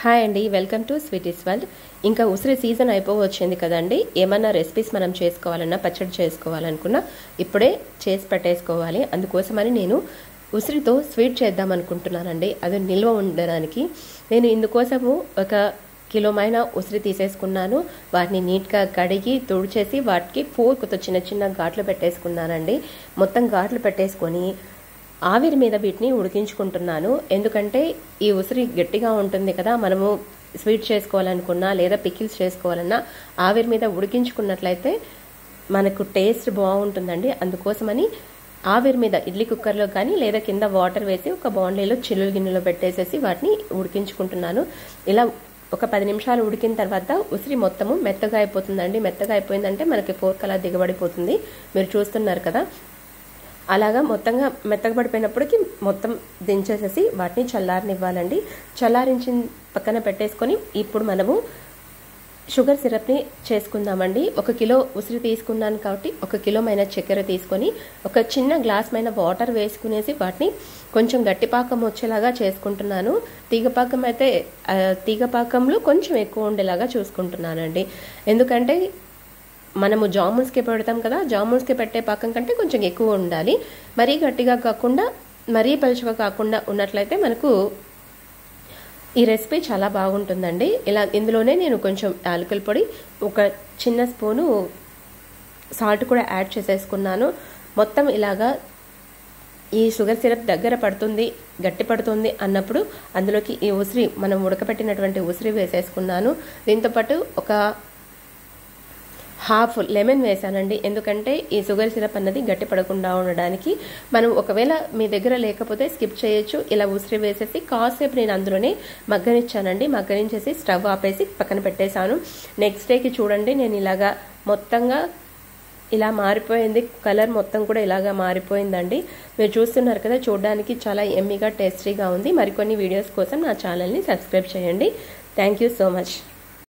Hi అండి, welcome to sweeties world. ఇంకా ఉసిరి సీజన్ అయిపోవచ్చింది కదండి. ఏమన్నా రెసిపీస్ మనం చేసుకోవాలన్నా, పచ్చడి చేసుకోవాలనుకున్నా ఇప్పుడే చేసి పెట్టేసుకోవాలి. అందుకోసమని నేను ఉసిరితో స్వీట్ చేద్దాం అనుకుంటున్నానండి. అది నిల్వ ఉండడానికి నేను ఇందుకోసము ఒక కిలోమైన ఉసిరి తీసేసుకున్నాను. వాటిని నీట్గా కడిగి తుడిచేసి వాటికి ఫోర్క్తో చిన్న చిన్న ఘాట్లు పెట్టేసుకున్నానండి. మొత్తం ఘాట్లు పెట్టేసుకొని ఆవిరి మీద వీటిని ఉడికించుకుంటున్నాను. ఎందుకంటే ఈ ఉసిరి గట్టిగా ఉంటుంది కదా, మనము స్వీట్ చేసుకోవాలనుకున్నా లేదా పికిల్స్ చేసుకోవాలన్నా ఆవిరి మీద ఉడికించుకున్నట్లయితే మనకు టేస్ట్ బాగుంటుందండి. అందుకోసమని ఆవిరి మీద ఇడ్లీ కుక్కర్లో కానీ లేదా కింద వాటర్ వేసి ఒక బాండీలో చిల్లుల గిన్నెలో పెట్టేసేసి వాటిని ఉడికించుకుంటున్నాను. ఇలా ఒక 10 నిమిషాలు ఉడికిన తర్వాత ఉసిరి మొత్తము మెత్తగా అయిపోతుందండి. మెత్తగా అయిపోయిందంటే మనకి ఫోర్క్ అలా దిగబడిపోతుంది. మీరు చూస్తున్నారు కదా, అలాగా మొత్తంగా మెత్తగా పడిపోయినప్పటికీ మొత్తం దించేసేసి వాటిని చల్లారనివ్వాలండి. చల్లారించిన పక్కన పెట్టేసుకొని ఇప్పుడు మనము షుగర్ సిరప్ని చేసుకుందామండి. 1 కిలో ఉసిరి తీసుకున్నాను కాబట్టి 1 కిలోమైన చక్కెర తీసుకొని ఒక చిన్న గ్లాస్ మైన వాటర్ వేసుకునేసి వాటిని కొంచెం గట్టిపాకం వచ్చేలాగా చేసుకుంటున్నాను. తీగపాకంలో కొంచెం ఎక్కువ ఉండేలాగా చూసుకుంటున్నానండి. ఎందుకంటే మనము జామున్స్కి పెడతాం కదా, జామున్స్కి పెట్టే పాకం కంటే కొంచెం ఎక్కువ ఉండాలి. మరీ గట్టిగా కాకుండా మరీ పలుచగా కాకుండా ఉన్నట్లయితే మనకు ఈ రెసిపీ చాలా బాగుంటుందండి. ఇందులోనే నేను కొంచెం యాలకుల పొడి, ఒక చిన్న స్పూను సాల్ట్ కూడా యాడ్ చేసేసుకున్నాను. మొత్తం ఇలాగా ఈ షుగర్ సిరప్ దగ్గర పడుతుంది, గట్టి పడుతుంది అన్నప్పుడు అందులోకి ఈ ఉసిరి, మనం ఉడకపెట్టినటువంటి ఉసిరి వేసేసుకున్నాను. దీంతోపాటు ఒక హాఫ్ లెమన్ వేసానండి. ఎందుకంటే ఈ షుగర్ సిరప్ అన్నది గట్టి పడకుండా ఉండడానికి. మనం ఒకవేళ మీ దగ్గర లేకపోతే స్కిప్ చేయొచ్చు. ఇలా ఉసిరి వేసేసి కాసేపు నేను అందులోనే మగ్గనిచ్చానండి. మగ్గనించేసి స్టవ్ ఆపేసి పక్కన పెట్టేశాను. నెక్స్ట్ డేకి చూడండి, నేను ఇలాగా మొత్తంగా ఇలా మారిపోయింది. కలర్ మొత్తం కూడా ఇలాగా మారిపోయిందండి. మీరు చూస్తున్నారు కదా, చూడడానికి చాలా ఎమ్మీగా టేస్టీగా ఉంది. మరికొన్ని వీడియోస్ కోసం నా ఛానల్ని సబ్స్క్రైబ్ చేయండి. Thank you so much.